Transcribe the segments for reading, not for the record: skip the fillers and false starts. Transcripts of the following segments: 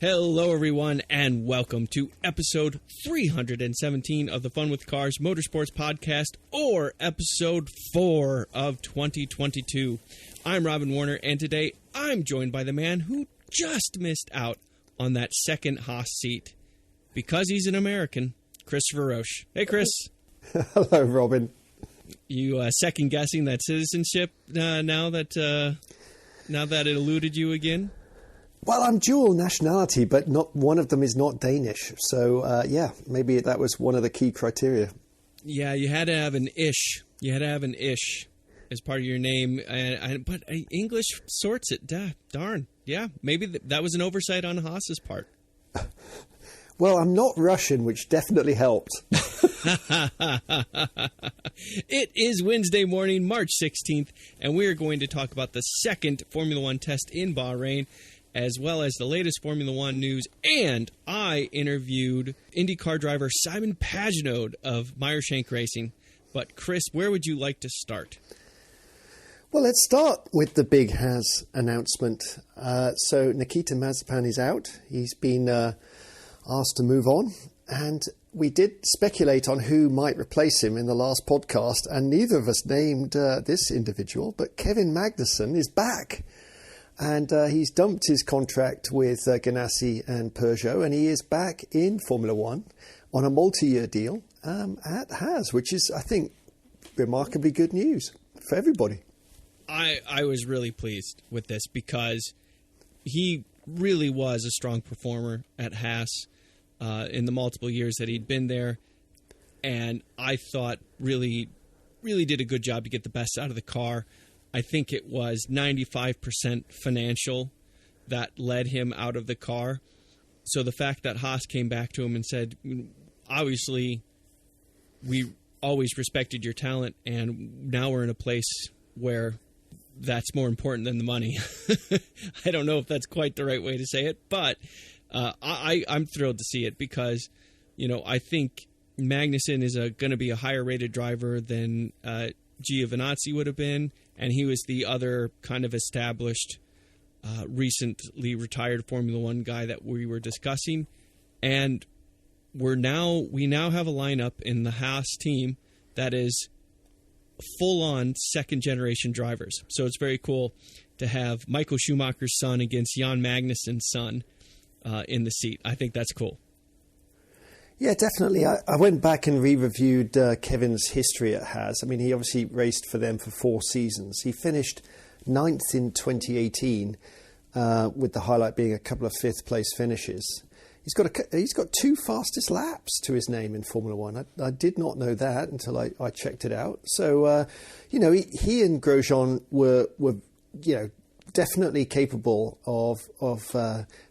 Hello, everyone, and welcome to episode 317 of the Fun with Cars Motorsports Podcast, or episode 4 of 2022. I'm Robin Warner, and today I'm joined by the man who just missed out on that second Haas seat because he's an American, Christopher Roche. Hey, Chris. Hello, Robin. You second-guessing that citizenship now that it eluded you again? Well, I'm dual nationality, but not one of them is not Danish. So, maybe that was one of the key criteria. Yeah, you had to have an ish. You had to have an ish as part of your name. But English sorts it. Darn. Yeah, maybe that was an oversight on Haas's part. Well, I'm not Russian, which definitely helped. It is Wednesday morning, March 16th, and we are going to talk about the second Formula One test in Bahrain, as well as the latest Formula One news, and I interviewed IndyCar driver Simon Pagenaud of Meyer Shank Racing. But Chris, where would you like to start? Well, let's start with the big Haas announcement. So Nikita Mazepin is out. He's been asked to move on, and we did speculate on who might replace him in the last podcast, and neither of us named this individual, but Kevin Magnussen is back. And he's dumped his contract with Ganassi and Peugeot, and he is back in Formula One on a multi-year deal at Haas, which is, I think, remarkably good news for everybody. I was really pleased with this because he really was a strong performer at Haas in the multiple years that he'd been there, and I thought really did a good job to get the best out of the car. I think it was 95% financial that led him out of the car. So the fact that Haas came back to him and said, obviously, we always respected your talent, and now we're in a place where that's more important than the money. I don't know if that's quite the right way to say it, but I'm thrilled to see it because, I think Magnussen is going to be a higher-rated driver than Giovinazzi would have been, and he was the other kind of established, recently retired Formula One guy that we were discussing. And we now have a lineup in the Haas team that is full-on second-generation drivers. So it's very cool to have Michael Schumacher's son against Jan Magnussen's son in the seat. I think that's cool. Yeah, definitely. I went back and re-reviewed Kevin's history at Haas. I mean, he obviously raced for them for 4 seasons. He finished 9th in 2018, with the highlight being a couple of 5th place finishes. He's got 2 fastest laps to his name in Formula One. I did not know that until I checked it out. So, he and Grosjean were definitely capable of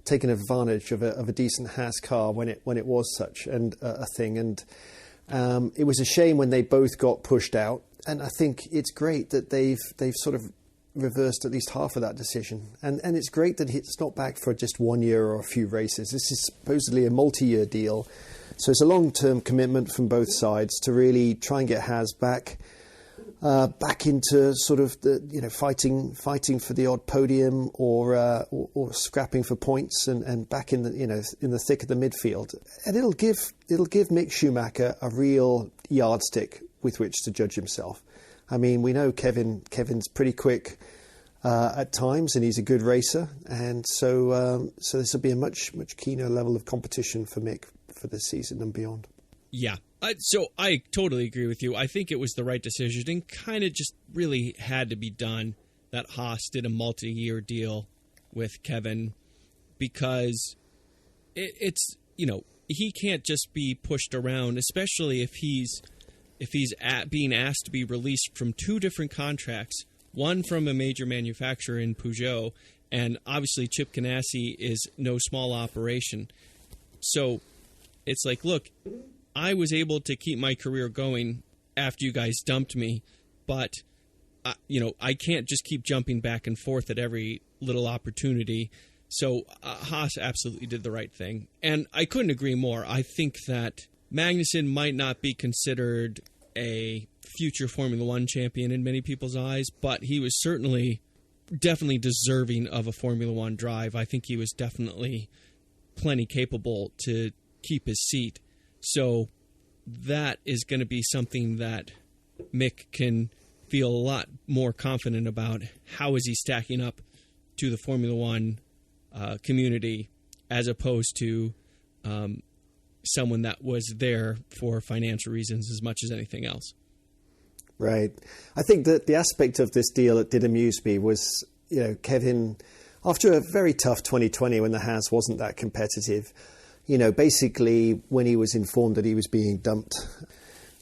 taking advantage of a decent Haas car when it was such a thing. And it was a shame when they both got pushed out. And I think it's great that they've sort of reversed at least half of that decision. And it's great that it's not back for just 1 year or a few races. This is supposedly a multi-year deal. So it's a long-term commitment from both sides to really try and get Haas back into sort of the fighting for the odd podium or scrapping for points and back in the thick of the midfield, and it'll give Mick Schumacher a real yardstick with which to judge himself. I mean, we know Kevin's pretty quick at times, and he's a good racer, and so this will be a much keener level of competition for Mick for this season and beyond. Yeah. So I totally agree with you. I think it was the right decision and kind of just really had to be done that Haas did a multi-year deal with Kevin because it's he can't just be pushed around, especially if he's being asked to be released from 2 different contracts, one from a major manufacturer in Peugeot, and obviously Chip Ganassi is no small operation. So it's like, look, I was able to keep my career going after you guys dumped me, but I can't just keep jumping back and forth at every little opportunity. So Haas absolutely did the right thing. And I couldn't agree more. I think that Magnussen might not be considered a future Formula One champion in many people's eyes, but he was definitely deserving of a Formula One drive. I think he was definitely plenty capable to keep his seat. So that is going to be something that Mick can feel a lot more confident about. How is he stacking up to the Formula One community as opposed to someone that was there for financial reasons as much as anything else. Right. I think that the aspect of this deal that did amuse me was, Kevin, after a very tough 2020 when the Haas wasn't that competitive, basically when he was informed that he was being dumped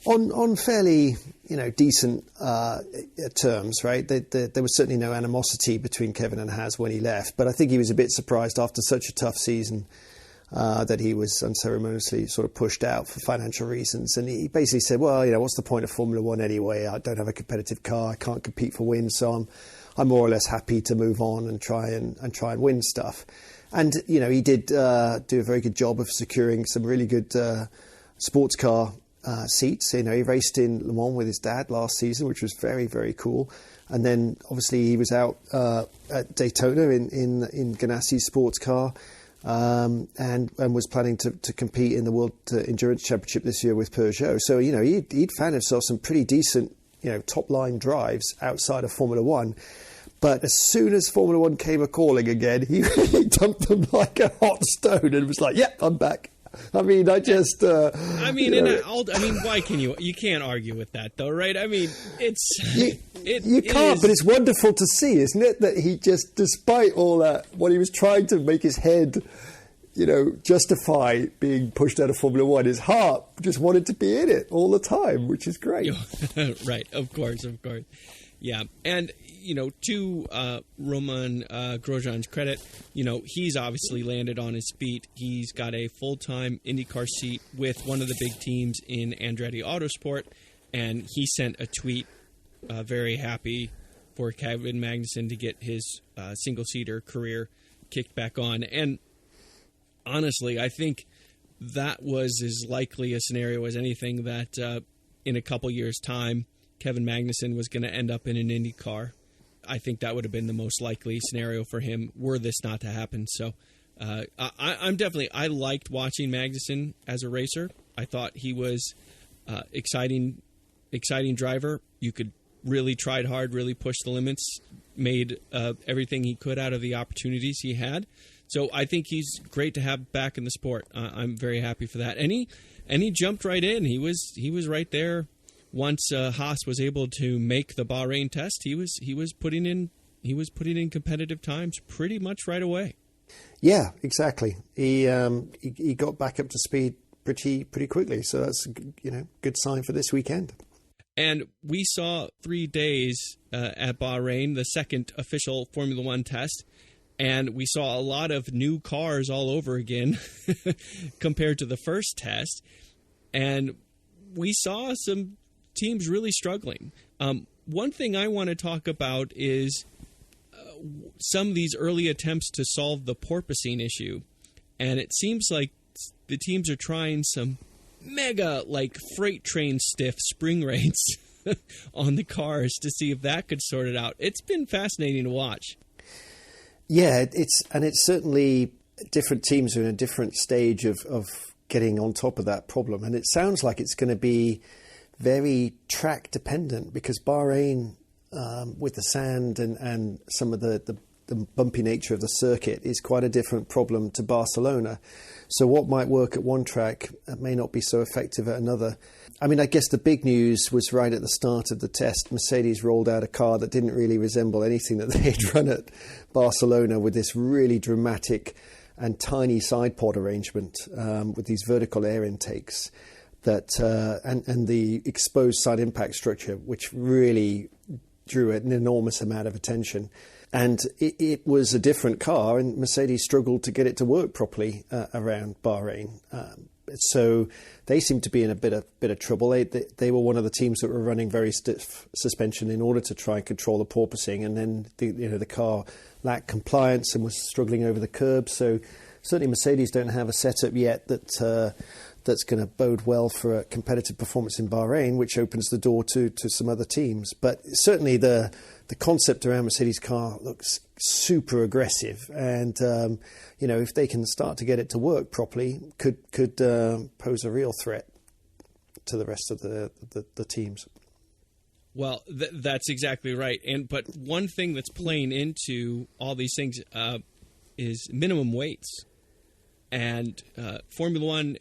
on fairly, decent terms, right? There was certainly no animosity between Kevin and Haas when he left, but I think he was a bit surprised after such a tough season that he was unceremoniously sort of pushed out for financial reasons. And he basically said, well, what's the point of Formula One anyway? I don't have a competitive car. I can't compete for wins. So I'm more or less happy to move on and try and win stuff. And, he did do a very good job of securing some really good sports car seats. He raced in Le Mans with his dad last season, which was very, very cool. And then obviously he was out at Daytona in Ganassi's sports car. And was planning to compete in the World Endurance Championship this year with Peugeot. So, he'd found himself some pretty decent, top-line drives outside of Formula One. But as soon as Formula One came a-calling again, he dumped them like a hot stone and was like, yep, I'm back. I mean, why can you can't argue with that though, right? I mean, you can't, but it's wonderful to see, isn't it? That he just, despite all that, what he was trying to make his head, justify being pushed out of Formula One, his heart just wanted to be in it all the time, which is great. Right, of course. Yeah, and, to Romain Grosjean's credit, he's obviously landed on his feet. He's got a full-time IndyCar seat with one of the big teams in Andretti Autosport, and he sent a tweet very happy for Kevin Magnussen to get his single-seater career kicked back on. And honestly, I think that was as likely a scenario as anything that in a couple years' time, Kevin Magnussen was going to end up in an IndyCar. I think that would have been the most likely scenario for him were this not to happen. So I liked watching Magnussen as a racer. I thought he was exciting driver. You could really tried hard, really pushed the limits, made everything he could out of the opportunities he had. So I think he's great to have back in the sport. I'm very happy for that. And he jumped right in. He was right there. Once Haas was able to make the Bahrain test, he was putting in competitive times pretty much right away. Yeah, exactly. He got back up to speed pretty quickly. So that's good sign for this weekend. And we saw 3 days at Bahrain, the second official Formula One test, and we saw a lot of new cars all over again compared to the first test, and we saw some teams really struggling. One thing I want to talk about is some of these early attempts to solve the porpoising issue. And it seems like the teams are trying some mega, freight train stiff spring rates on the cars to see if that could sort it out. It's been fascinating to watch. Yeah, it's certainly different teams are in a different stage of getting on top of that problem. And it sounds like it's going to be very track dependent because Bahrain, with the sand and some of the bumpy nature of the circuit, is quite a different problem to Barcelona. So what might work at one track may not be so effective at another. I mean, I guess the big news was right at the start of the test. Mercedes rolled out a car that didn't really resemble anything that they'd run at Barcelona, with this really dramatic and tiny side pod arrangement with these vertical air intakes. And the exposed side impact structure, which really drew an enormous amount of attention. And it was a different car, and Mercedes struggled to get it to work properly around Bahrain. So they seemed to be in a bit of trouble. They were one of the teams that were running very stiff suspension in order to try and control the porpoising, and then the car lacked compliance and was struggling over the curb. So certainly Mercedes don't have a setup yet that that's going to bode well for a competitive performance in Bahrain, which opens the door to some other teams. But certainly the concept around Mercedes car looks super aggressive, and if they can start to get it to work properly, could pose a real threat to the rest of the teams. Well, that's exactly right. But one thing that's playing into all these things is minimum weights. And Formula One,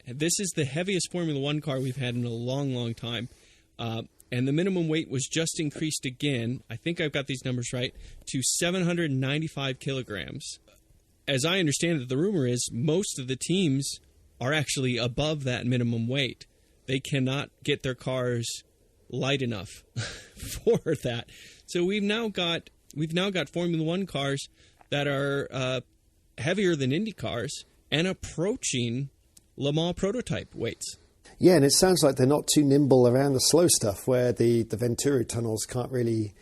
this is the heaviest Formula One car we've had in a long, long time. And the minimum weight was just increased again, I think I've got these numbers right, to 795 kilograms. As I understand it, the rumor is most of the teams are actually above that minimum weight. They cannot get their cars light enough for that. So we've now got Formula One cars that are heavier than Indy cars and approaching Le Mans prototype weights. Yeah, and it sounds like they're not too nimble around the slow stuff where the Venturi tunnels can't really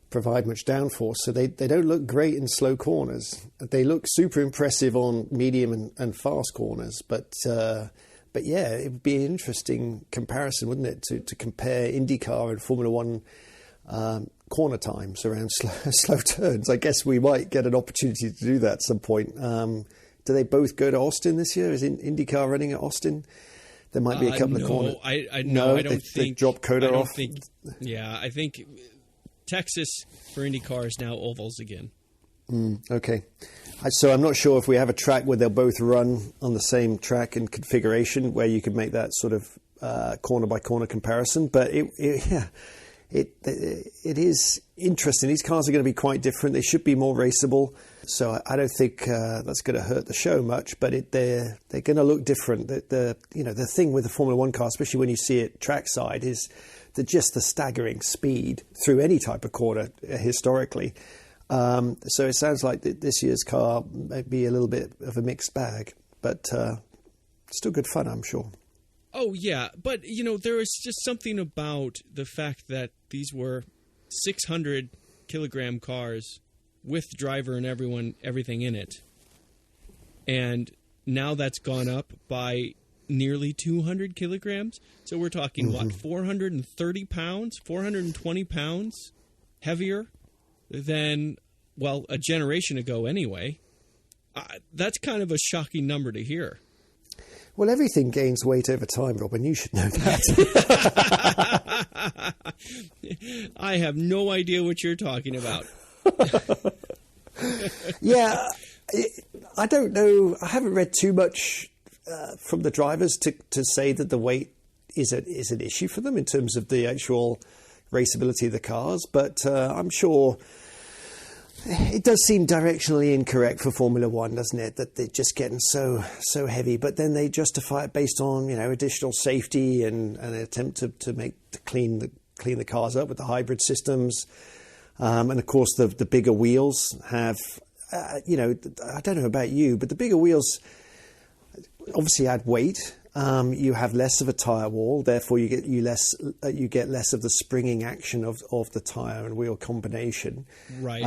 provide much downforce. So they don't look great in slow corners. They look super impressive on medium and fast corners. But yeah, it would be an interesting comparison, wouldn't it, to compare IndyCar and Formula One corner times around slow turns. I guess we might get an opportunity to do that at some point. Do they both go to Austin this year? Is IndyCar running at Austin? There might be a couple of corners. I don't think they drop Coda off. I think Texas for IndyCar is now ovals again. Okay. So I'm not sure if we have a track where they'll both run on the same track and configuration where you could make that sort of corner by corner comparison. But it is interesting. These cars are going to be quite different. They should be more raceable. So I don't think that's going to hurt the show much. But they're going to look different. The thing with the Formula One car, especially when you see it trackside, is just the staggering speed through any type of corner historically. So it sounds like this year's car might be a little bit of a mixed bag, but still good fun, I'm sure. Oh, yeah. But, there is just something about the fact that these were 600-kilogram cars with driver and everything in it. And now that's gone up by nearly 200 kilograms. So we're talking, 430 pounds, 420 pounds heavier than, a generation ago anyway. That's kind of a shocking number to hear. Well, everything gains weight over time, Robin. You should know that. I have no idea what you're talking about. Yeah, I don't know. I haven't read too much from the drivers to say that the weight is an issue for them in terms of the actual raceability of the cars. But I'm sure it does seem directionally incorrect for Formula One, doesn't it? That they're just getting so heavy, but then they justify it based on additional safety and an attempt to clean the cars up with the hybrid systems, and of course the bigger wheels have I don't know about you, but the bigger wheels obviously add weight. You have less of a tyre wall, therefore you get less of the springing action of the tyre and wheel combination. Right.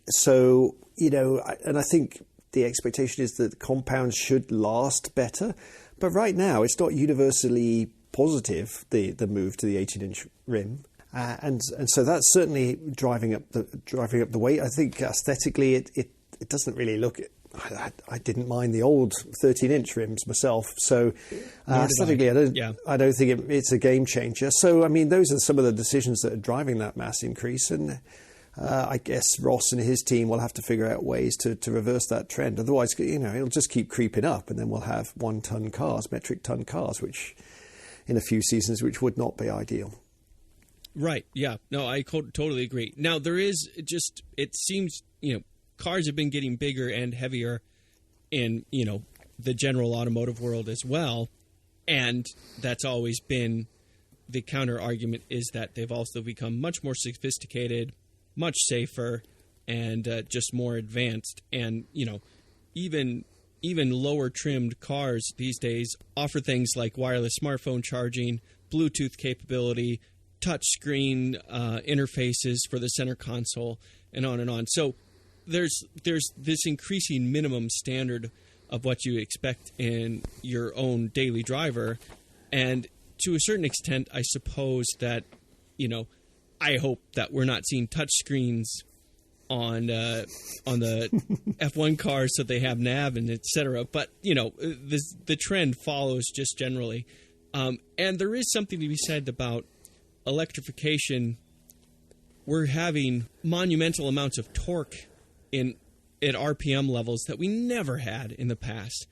So and I think the expectation is that the compounds should last better, but right now it's not universally positive the move to the 18-inch rim, and so that's certainly driving up the weight. I think aesthetically it doesn't really look. I didn't mind the old 13-inch rims myself, so aesthetically, I don't think it's a game changer. So, I mean, those are some of the decisions that are driving that mass increase, and I guess Ross and his team will have to figure out ways to reverse that trend. Otherwise, it'll just keep creeping up, and then we'll have 1-ton cars, metric ton cars, which in a few seasons, which would not be ideal. Right. Yeah. No, I totally agree. Now, there is just, it seems, cars have been getting bigger and heavier in, the general automotive world as well. And that's always been the counter argument, is that they've also become much more sophisticated, much safer, and just more advanced. And, even lower trimmed cars these days offer things like wireless smartphone charging, Bluetooth capability, touch screen interfaces for the center console, and on and on. So there's this increasing minimum standard of what you expect in your own daily driver. And to a certain extent, I suppose that, I hope that we're not seeing touch screens on the F1 cars so they have nav and et cetera. But, the trend follows just generally. And there is something to be said about electrification. We're having monumental amounts of torque at RPM levels that we never had in the past.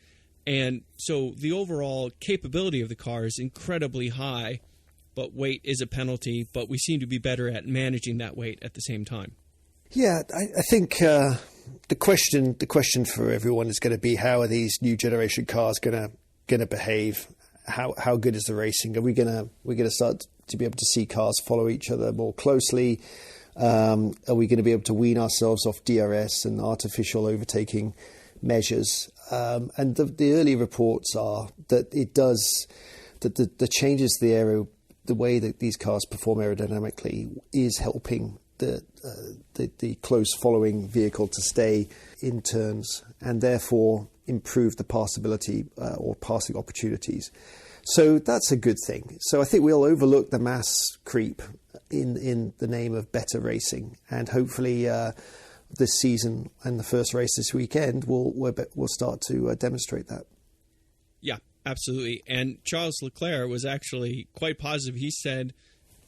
And so the overall capability of the car is incredibly high, but weight is a penalty. But we seem to be better at managing that weight at the same time. Yeah, I think the question for everyone is going to be, how are these new generation cars going to behave? How good is the racing? Are we going to start to be able to see cars follow each other more closely? Are we going to be able to wean ourselves off DRS and artificial overtaking measures? And the early reports are that it does, that the changes to the aero, the way that these cars perform aerodynamically, is helping the close following vehicle to stay in turns and therefore improve the passability or passing opportunities. So that's a good thing. So I think we'll overlook the mass creep in the name of better racing, and hopefully this season and the first race this weekend will start to demonstrate that. Yeah, absolutely. And Charles Leclerc was actually quite positive. He said,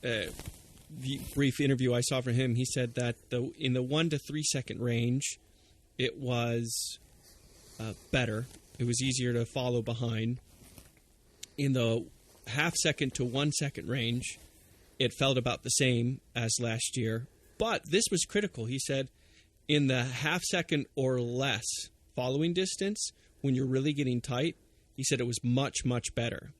the brief interview I saw from him, he said that in the 1 to 3 second range, it was better. It was easier to follow behind. In the half second to 1 second range, it felt about the same as last year. But this was critical. He said in the half second or less following distance, when you're really getting tight, he said it was much, much better.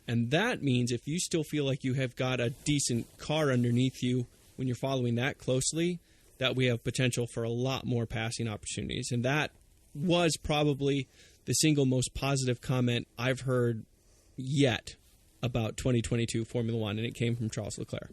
And that means if you still feel like you have got a decent car underneath you when you're following that closely, that we have potential for a lot more passing opportunities. And that was probably the single most positive comment I've heard yet about 2022 Formula One, and it came from Charles Leclerc.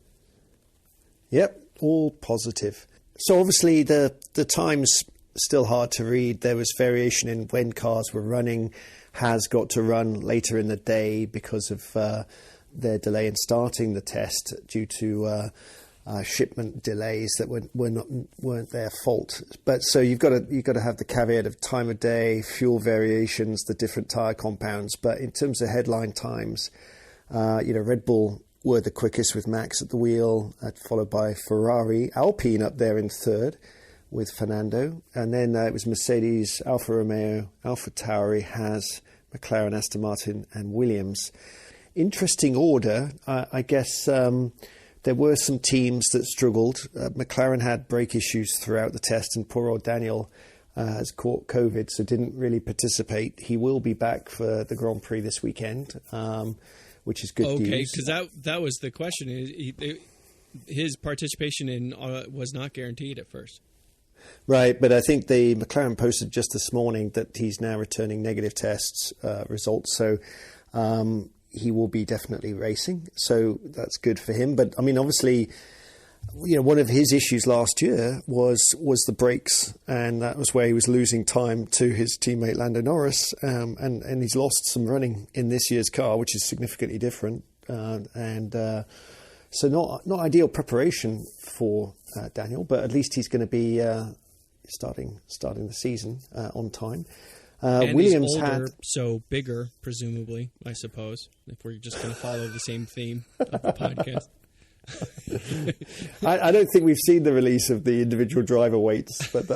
Yep, all positive. So obviously the time's still hard to read. There was variation in when cars were running. Has got to run later in the day because of their delay in starting the test due to shipment delays that weren't their fault. But so you've got to have the caveat of time of day, fuel variations, the different tyre compounds. But in terms of headline times, Red Bull were the quickest with Max at the wheel, followed by Ferrari, Alpine up there in third with Fernando, and then it was Mercedes, Alfa Romeo, Alfa Tauri, Haas, McLaren, Aston Martin, and Williams. Interesting order, I guess. There were some teams that struggled. McLaren had brake issues throughout the test, and poor old Daniel has caught COVID, so didn't really participate. He will be back for the Grand Prix this weekend, which is good news. Okay, because that was the question. His participation was not guaranteed at first. Right, but I think the McLaren posted just this morning that he's now returning negative tests results, so he will be definitely racing. So that's good for him. But I mean, obviously, one of his issues last year was the brakes, and that was where he was losing time to his teammate Lando Norris, and he's lost some running in this year's car, which is significantly different, so not ideal preparation for Daniel, but at least he's going to be starting the season on time. And Williams he's older, had so bigger, presumably, I suppose, if we're just going to follow the same theme of the podcast. I don't think we've seen the release of the individual driver weights, but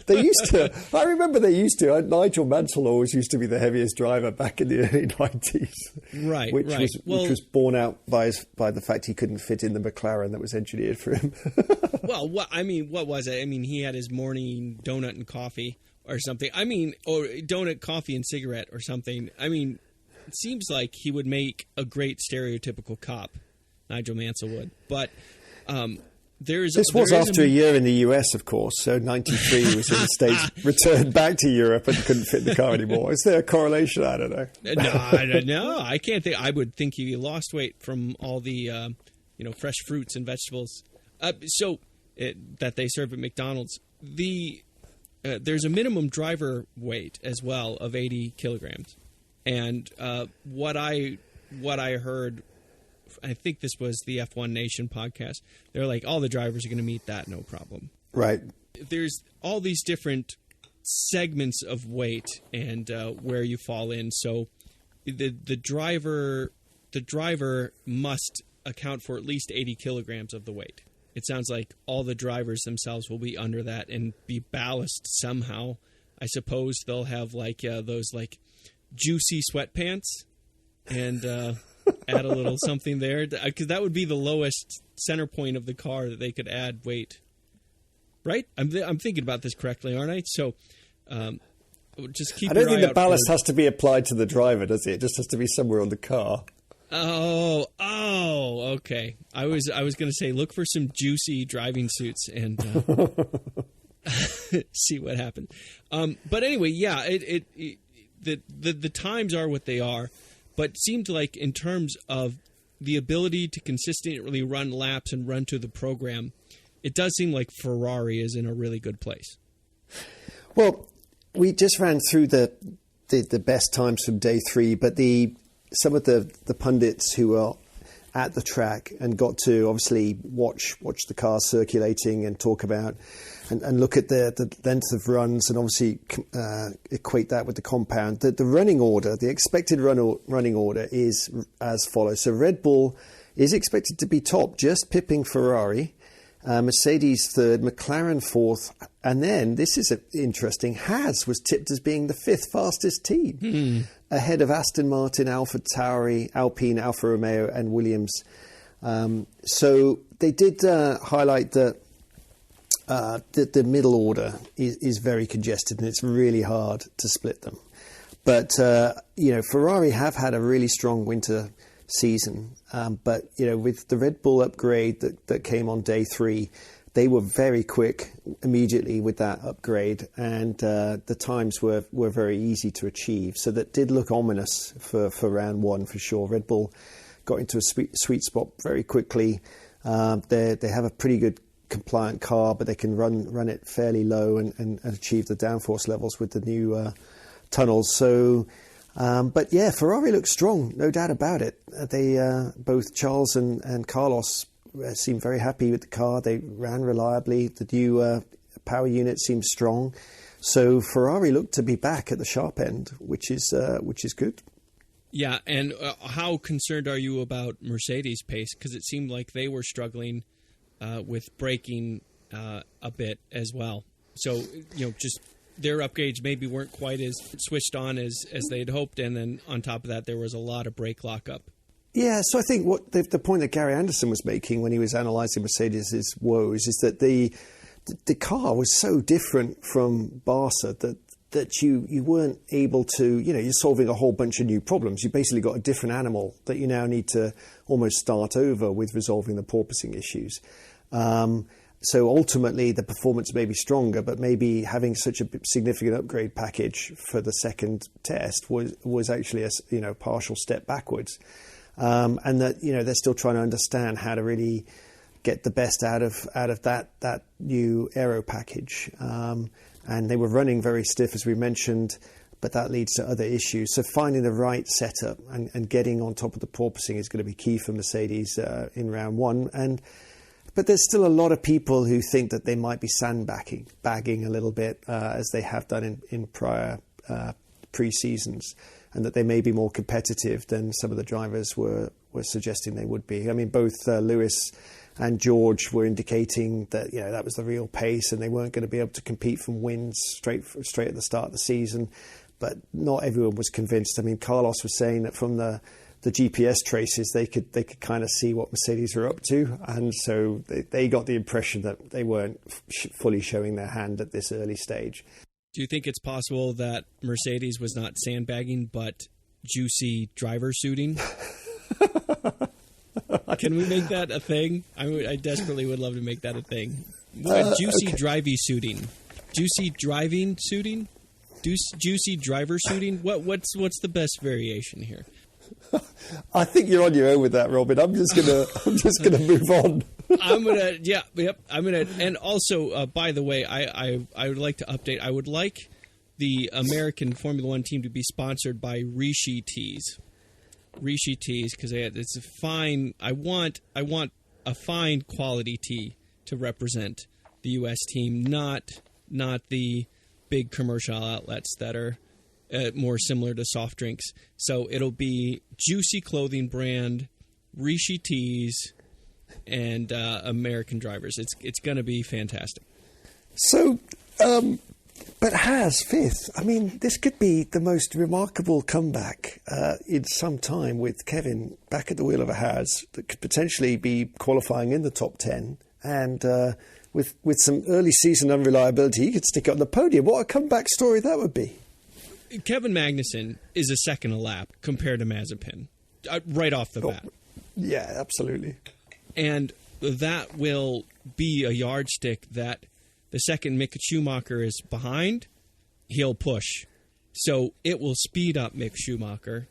they used to. I remember they used to. Nigel Mansell always used to be the heaviest driver back in the early 90s. Right, which right. which was borne out by the fact he couldn't fit in the McLaren that was engineered for him. Well, what was it? I mean, he had his morning donut and coffee or something. I mean, or donut, coffee, and cigarette or something. I mean, it seems like he would make a great stereotypical cop. Nigel Mansell would. But this was after a year in the US, of course. So 93 was in the States, returned back to Europe and couldn't fit in the car anymore. Is there a correlation? I don't know. No, I can't think. I would think he lost weight from all the fresh fruits and vegetables that they serve at McDonald's. there's a minimum driver weight as well of 80 kilograms. And what I heard, I think this was the F1 Nation podcast, they're like, all the drivers are going to meet that, no problem. Right. There's all these different segments of weight and where you fall in. So the driver must account for at least 80 kilograms of the weight. It sounds like all the drivers themselves will be under that and be ballast somehow. I suppose they'll have like those like juicy sweatpants and add a little something there, because that would be the lowest center point of the car that they could add weight. Right? I'm thinking about this correctly, aren't I? So just keep. I don't think the ballast has to be applied to the driver, does it? It just has to be somewhere on the car. Oh, okay. I was going to say, look for some juicy driving suits and see what happens. But anyway, yeah, the times are what they are, but it seemed like in terms of the ability to consistently run laps and run to the program, it does seem like Ferrari is in a really good place. Well, we just ran through the best times from day 3, but some of the pundits who are at the track and got to obviously watch the cars circulating and talk about and look at the length of runs and obviously equate that with the compound. The running order, the expected running order is as follows. So Red Bull is expected to be top, just pipping Ferrari. Mercedes third, McLaren fourth, and then, this is interesting, Haas was tipped as being the 5th fastest team, ahead of Aston Martin, Alfa Tauri, Alpine, Alfa Romeo, and Williams. So they did highlight that the middle order is very congested, and it's really hard to split them. But, Ferrari have had a really strong winter season, but with the Red Bull upgrade that came on day 3, they were very quick immediately with that upgrade, and the times were very easy to achieve. So that did look ominous for round 1 for sure. Red Bull got into a sweet spot very quickly. They have a pretty good compliant car, but they can run it fairly low and achieve the downforce levels with the new tunnels. So. But yeah, Ferrari looks strong, no doubt about it. They both Charles and Carlos seem very happy with the car. They ran reliably. The new power unit seems strong. So Ferrari looked to be back at the sharp end, which is good. Yeah, and how concerned are you about Mercedes' pace? Because it seemed like they were struggling with braking a bit as well. So just. Their upgrades maybe weren't quite as switched on as they'd hoped, and then on top of that, there was a lot of brake lockup. Yeah, so I think what the point that Gary Anderson was making when he was analysing Mercedes' woes is that the car was so different from Barca that you weren't able to, you're solving a whole bunch of new problems. You basically got a different animal that you now need to almost start over with resolving the porpoising issues. So ultimately, the performance may be stronger, but maybe having such a significant upgrade package for the second test was actually a partial step backwards, and that they're still trying to understand how to really get the best out of that new aero package. And they were running very stiff, as we mentioned, but that leads to other issues. So finding the right setup and getting on top of the porpoising is going to be key for Mercedes in round 1. But there's still a lot of people who think that they might be bagging a little bit, as they have done in prior pre-seasons, and that they may be more competitive than some of the drivers were suggesting they would be. I mean, both Lewis and George were indicating that that was the real pace, and they weren't going to be able to compete from wins straight at the start of the season. But not everyone was convinced. I mean, Carlos was saying that from the GPS traces, they could kind of see what Mercedes were up to, and so they got the impression that they weren't fully showing their hand at this early stage. Do you think it's possible that Mercedes was not sandbagging but juicy driver suiting? Can we make that a thing? I desperately would love to make that a thing. Juicy drivey suiting, juicy driving suiting, juicy driver suiting. What's the best variation here? I think you're on your own with that, Robin. I'm just gonna move on. I'm gonna. And also, by the way, I would like to update. I would like the American Formula One team to be sponsored by Rishi Teas. Rishi Teas, because it's a fine. I want a fine quality tea to represent the U.S. team, not the big commercial outlets that are more similar to soft drinks. So it'll be Juicy Clothing brand, Rishi Teas, and American drivers. It's going to be fantastic. So, but Haas fifth. I mean, this could be the most remarkable comeback in some time with Kevin back at the wheel of a Haas that could potentially be qualifying in the top 10 and with some early season unreliability, he could stick up on the podium. What a comeback story that would be. Kevin Magnussen is a second a lap compared to Mazepin, right off the bat. Yeah, absolutely. And that will be a yardstick that the second Mick Schumacher is behind, he'll push. So it will speed up Mick Schumacher,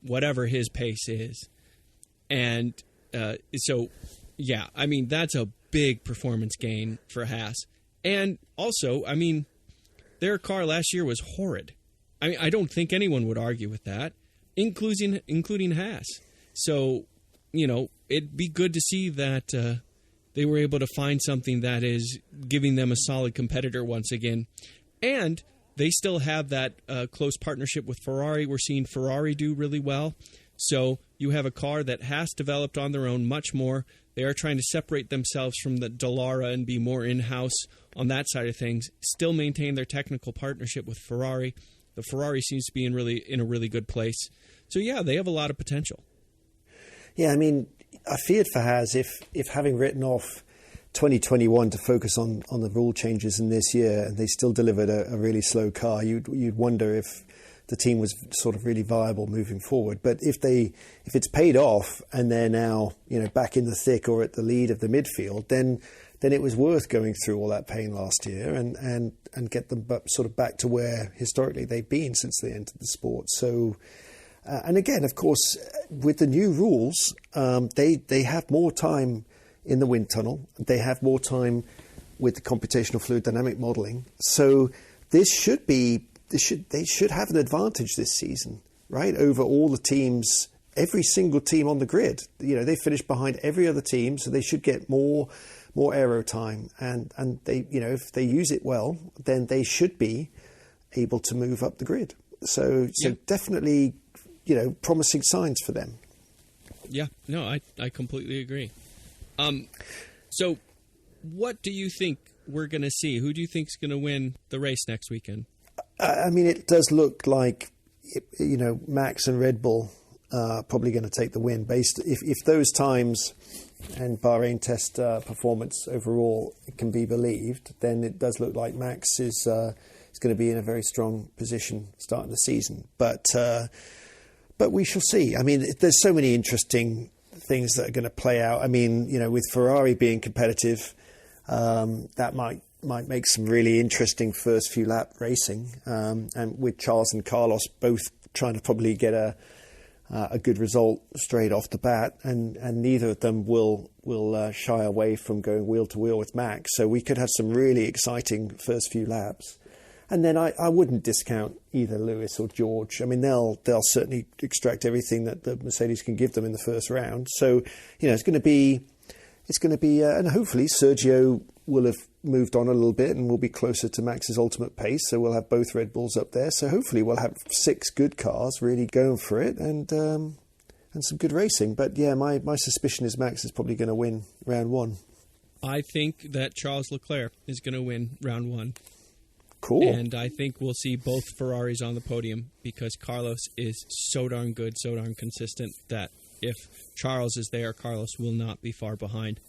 whatever his pace is. And so, yeah, I mean, that's a big performance gain for Haas. And also, I mean, their car last year was horrid. I mean, I don't think anyone would argue with that, including Haas. So, you know, it'd be good to see that they were able to find something that is giving them a solid competitor once again. And they still have that close partnership with Ferrari. We're seeing Ferrari do really well. So you have a car that has developed on their own much more. They are trying to separate themselves from the Dallara and be more in-house on that side of things. Still maintain their technical partnership with Ferrari. The Ferrari seems to be in a really good place. So yeah, they have a lot of potential. Yeah, I mean, I feared for Haas if having written off 2021 to focus on the rule changes in this year, and they still delivered a really slow car, you'd wonder if the team was sort of really viable moving forward. But if it's paid off and they're now, you know, back in the thick or at the lead of the midfield, then it was worth going through all that pain last year and get them sort of back to where historically they've been since they entered the sport. So. And again, of course, with the new rules, they have more time in the wind tunnel. They have more time with the computational fluid dynamic modelling. So they should have an advantage this season, right, over all the teams, every single team on the grid. You know, they finished behind every other team, so they should get more aero time. And they, you know, if they use it well, then they should be able to move up the grid. So definitely, you know, promising signs for them. Yeah, no, I completely agree. So what do you think we're going to see? Who do you think is going to win the race next weekend? I mean, it does look like, you know, Max and Red Bull are probably going to take the win. If those times and Bahrain test performance overall can be believed, then it does look like Max is going to be in a very strong position starting the season. But we shall see. I mean, there's so many interesting things that are going to play out. I mean, you know, with Ferrari being competitive, that might make some really interesting first few lap racing. And with Charles and Carlos both trying to probably get a good result straight off the bat, and neither of them will shy away from going wheel to wheel with Max. So we could have some really exciting first few laps. And then I wouldn't discount either Lewis or George. I mean, they'll certainly extract everything that the Mercedes can give them in the first round. So, you know, it's going to be, and hopefully Sergio will have moved on a little bit and will be closer to Max's ultimate pace. So we'll have both Red Bulls up there. So hopefully we'll have 6 good cars really going for it and some good racing. But yeah, my suspicion is Max is probably going to win round 1. I think that Charles Leclerc is going to win round 1. Cool. And I think we'll see both Ferraris on the podium because Carlos is so darn good, so darn consistent that if Charles is there, Carlos will not be far behind.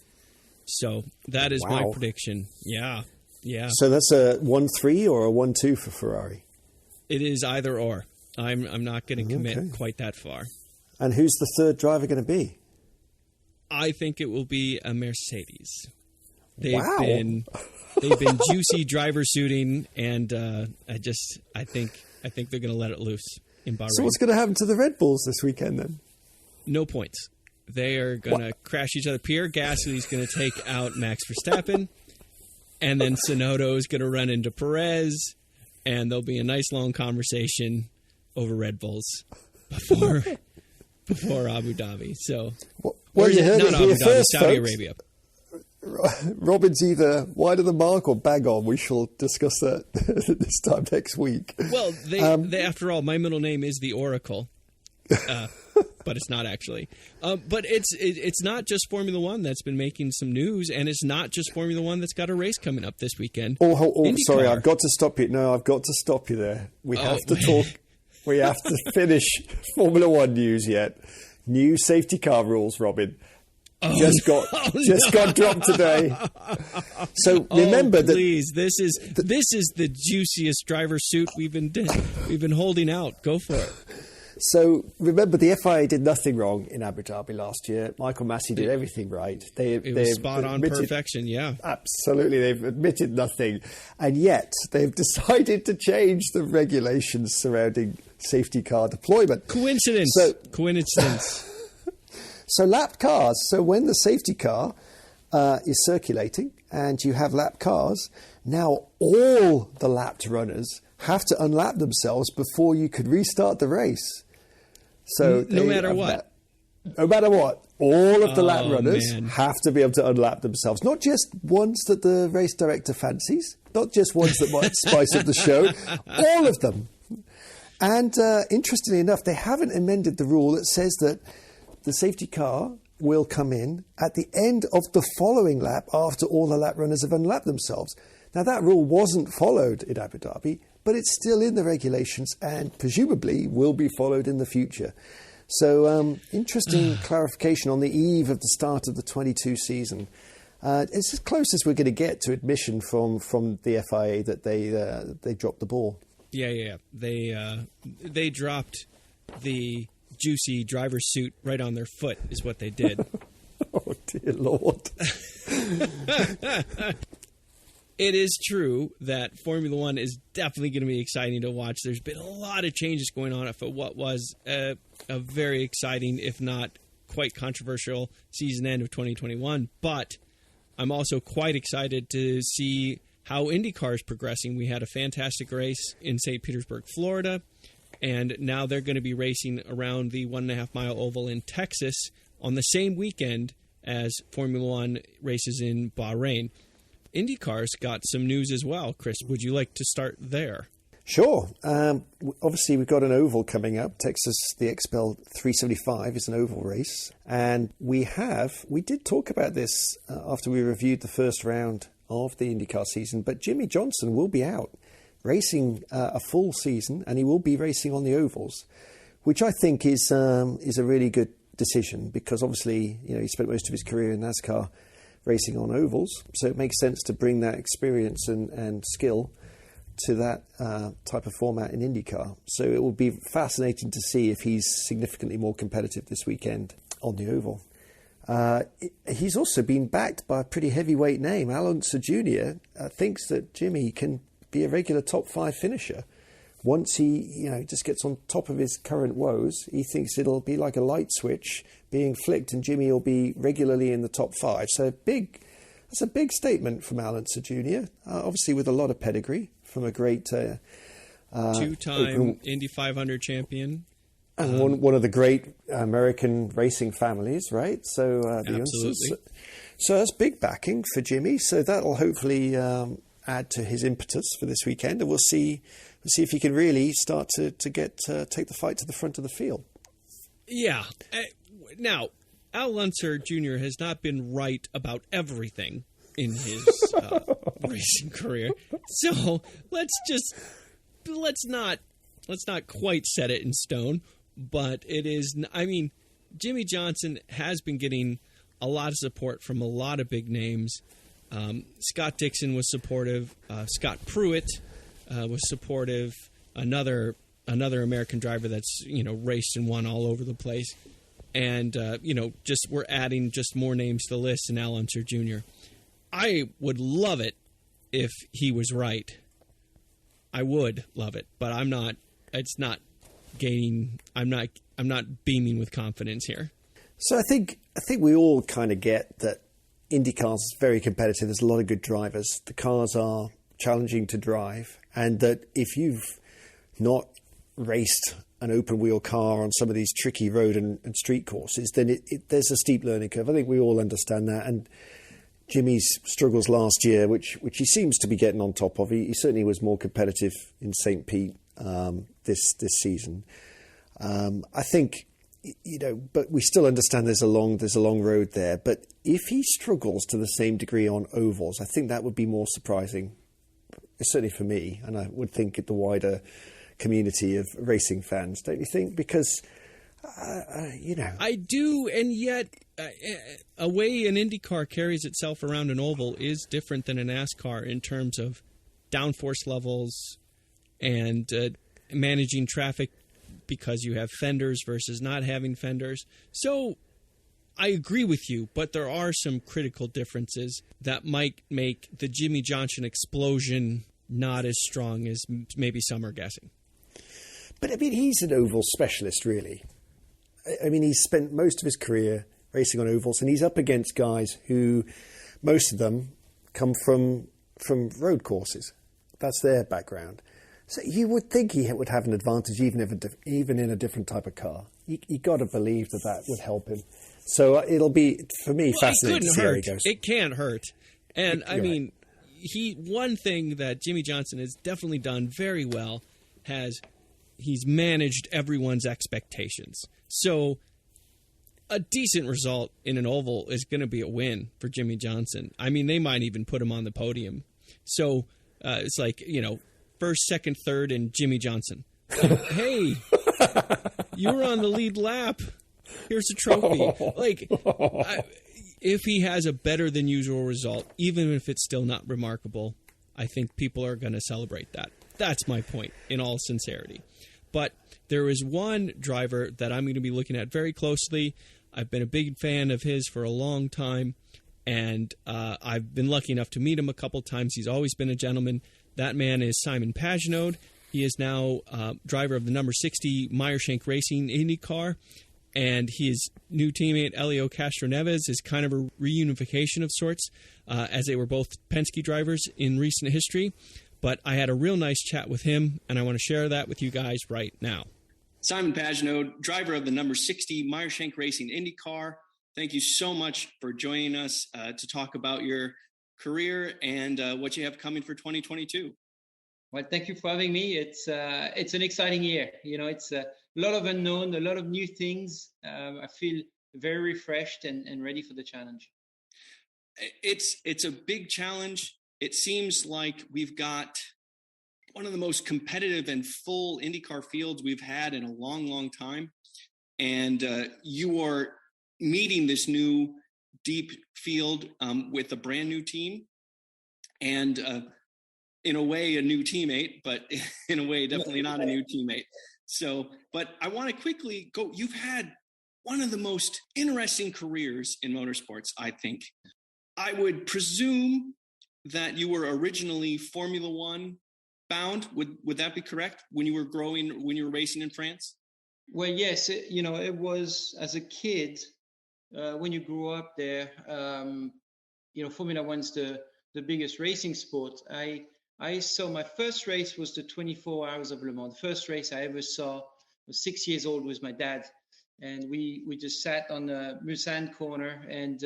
So that is my prediction. Yeah. So that's a 1-3 or a 1-2 for Ferrari? It is either or. I'm not going to commit quite that far. And who's the third driver going to be? I think it will be a Mercedes. They've been juicy driver suiting, and I think they're going to let it loose in Bahrain. So what's going to happen to the Red Bulls this weekend then? No points. They are going to crash each other. Pierre Gasly's going to take out Max Verstappen, and then Tsunoda is going to run into Perez, and there'll be a nice long conversation over Red Bulls before Abu Dhabi. So, well, you heard not it Abu here Dhabi, first, Saudi folks. Arabia. Robin's either wide of the mark or bang on. We shall discuss that this time next week. Well, they after all, my middle name is the Oracle, but it's not actually. But it's not just Formula One that's been making some news, and it's not just Formula One that's got a race coming up this weekend. Sorry, I've got to stop you. No, I've got to stop you there. We have to talk. We have to finish Formula One news yet. New safety car rules, Robin. Just got dropped today. So remember that. Please, this is the juiciest driver suit we've been holding out. Go for it. So remember, the FIA did nothing wrong in Abu Dhabi last year. Michael Massey did everything right. They was spot on perfection. Yeah, absolutely. They've admitted nothing, and yet they've decided to change the regulations surrounding safety car deployment. Coincidence. So lapped cars. So when the safety car is circulating and you have lapped cars, now all the lapped runners have to unlap themselves before you could restart the race. So no matter what, all of the lap runners have to be able to unlap themselves. Not just ones that the race director fancies, not just ones that might spice up the show, all of them. And interestingly enough, they haven't amended the rule that says that the safety car will come in at the end of the following lap after all the lap runners have unlapped themselves. Now, that rule wasn't followed in Abu Dhabi, but it's still in the regulations and presumably will be followed in the future. So, interesting clarification on the eve of the start of the 22 season. It's as close as we're going to get to admission from the FIA that they dropped the ball. Yeah. They dropped the juicy driver's suit right on their foot is what they did. Oh, dear Lord. It is true that Formula One is definitely going to be exciting to watch. There's been a lot of changes going on for what was a very exciting, if not quite controversial, season end of 2021. But I'm also quite excited to see how IndyCar is progressing. We had a fantastic race in St. Petersburg, Florida. And now they're going to be racing around the 1.5 mile oval in Texas on the same weekend as Formula One races in Bahrain. IndyCar's got some news as well. Chris, would you like to start there? Sure. Obviously, we've got an oval coming up. Texas, the XPEL 375 is an oval race. And we did talk about this after we reviewed the first round of the IndyCar season, but Jimmy Johnson will be out racing a full season, and he will be racing on the ovals, which I think is a really good decision because obviously, he spent most of his career in NASCAR racing on ovals, so it makes sense to bring that experience and skill to that type of format in IndyCar. So it will be fascinating to see if he's significantly more competitive this weekend on the oval. He's also been backed by a pretty heavyweight name. Al Unser Jr. Thinks that Jimmy can be a regular top 5 finisher. Once he, just gets on top of his current woes, he thinks it'll be like a light switch being flicked and Jimmy will be regularly in the top 5. So that's a big statement from Al Unser Jr., obviously with a lot of pedigree from a great... two-time Indy 500 champion. And one of the great American racing families, right? So absolutely. So that's big backing for Jimmy. So that'll hopefully add to his impetus for this weekend, and we'll see if he can really start to take the fight to the front of the field. Yeah. Now, Al Unser Jr. has not been right about everything in his racing career, so let's not quite set it in stone. But it is, Jimmy Johnson has been getting a lot of support from a lot of big names. Scott Dixon was supportive. Scott Pruitt was supportive. Another American driver that's raced and won all over the place. And we're adding just more names to the list. And Al Unser Jr. I would love it if he was right. I would love it, but I'm not. It's not gaining. I'm not beaming with confidence here. So I think we all kind of get that IndyCars is very competitive. There's a lot of good drivers. The cars are challenging to drive, and that if you've not raced an open wheel car on some of these tricky road and street courses, then there's a steep learning curve. I think we all understand that. And Jimmy's struggles last year, which he seems to be getting on top of. He certainly was more competitive in St. Pete this season. I think, but we still understand there's a long road there. But if he struggles to the same degree on ovals, I think that would be more surprising, certainly for me, and I would think at the wider community of racing fans, don't you think? Because, I do, and yet a way an IndyCar carries itself around an oval is different than a NASCAR in terms of downforce levels and managing traffic because you have fenders versus not having fenders. So I agree with you, but there are some critical differences that might make the Jimmy Johnson explosion not as strong as maybe some are guessing. But, I mean, he's an oval specialist, really. I mean, he's spent most of his career racing on ovals, and he's up against guys who, most of them, come from road courses. That's their background. So you would think he would have an advantage even in a different type of car. You got to believe that would help him. So it'll be, for me, fascinating to see how he goes. It can't hurt. And, I mean, one thing that Jimmy Johnson has definitely done very well he's managed everyone's expectations. So a decent result in an oval is going to be a win for Jimmy Johnson. I mean, they might even put him on the podium. So it's like, first, second, third, and Jimmy Johnson. Hey, you were on the lead lap. Here's a trophy. If he has a better than usual result, even if it's still not remarkable, I think people are going to celebrate that. That's my point, in all sincerity. But there is one driver that I'm going to be looking at very closely. I've been a big fan of his for a long time, and I've been lucky enough to meet him a couple times. He's always been a gentleman. That man is Simon Pagenaud. He is now driver of the number 60 Meyer Shank Racing Indycar, and his new teammate, Elio Castroneves, is kind of a reunification of sorts, as they were both Penske drivers in recent history. But I had a real nice chat with him, and I want to share that with you guys right now. Simon Pagenaud, driver of the number 60 Meyer Shank Racing Indycar. Thank you so much for joining us to talk about your career and what you have coming for 2022. Well, thank you for having me. It's an exciting year. It's a lot of unknown, a lot of new things. I feel very refreshed and ready for the challenge. It's a big challenge. It seems like we've got one of the most competitive and full IndyCar fields we've had in a long, long time. And you are meeting this new deep field with a brand new team and in a way a new teammate, but in a way definitely not a new teammate. So, but I want to quickly go, you've had one of the most interesting careers in motorsports, I think. I would presume that you were originally Formula One bound. Would that be correct when you were racing in France? Well, yes, it was as a kid, when you grew up there, Formula One's the biggest racing sport. I saw my first race was the 24 Hours of Le Mans. The first race I ever saw, I was 6 years old with my dad. And we just sat on the Mulsanne corner and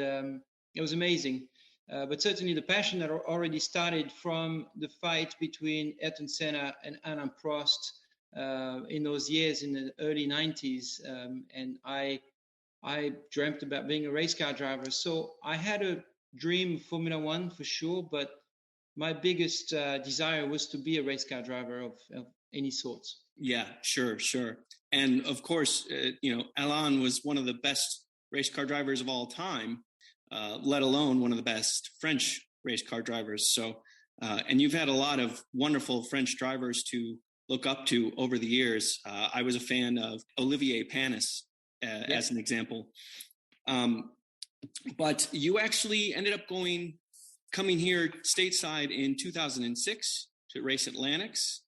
it was amazing. But certainly the passion had already started from the fight between Ayrton Senna and Alain Prost in those years in the early 90s. And I dreamt about being a race car driver. So I had a dream of Formula One for sure, but my biggest desire was to be a race car driver of any sorts. Yeah, sure. And of course, Alain was one of the best race car drivers of all time. Let alone one of the best French race car drivers. So, and you've had a lot of wonderful French drivers to look up to over the years. I was a fan of Olivier Panis as an example. But you actually ended up coming here stateside in 2006 to race Atlantics,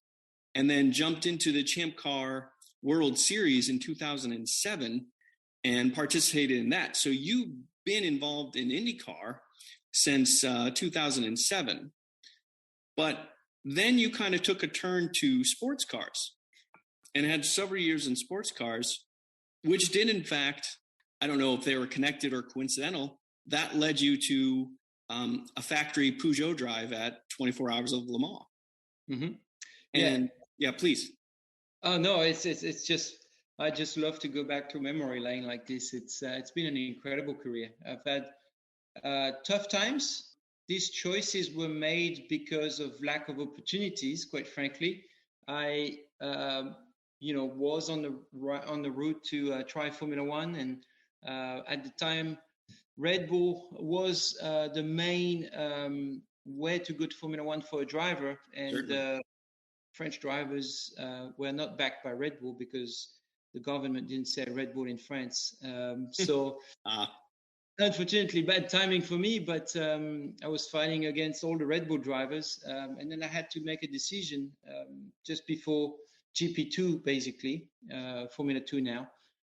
and then jumped into the Champ Car World Series in 2007. and participated in that. So you've been involved in IndyCar since 2007, but then you kind of took a turn to sports cars and had several years in sports cars, which did, in fact, I don't know if they were connected or coincidental, that led you to a factory Peugeot drive at 24 Hours of Le Mans. Mm-hmm. And yeah, please. Oh no, it's just, I just love to go back to memory lane like this. It's been an incredible career. I've had tough times. These choices were made because of lack of opportunities. Quite frankly, I was on the route to try Formula One, and at the time, Red Bull was the main way to go to Formula One for a driver, and French drivers were not backed by Red Bull because the government didn't say Red Bull in France. Unfortunately, bad timing for me, but I was fighting against all the Red Bull drivers. And then I had to make a decision just before GP2, basically, Formula 2 now.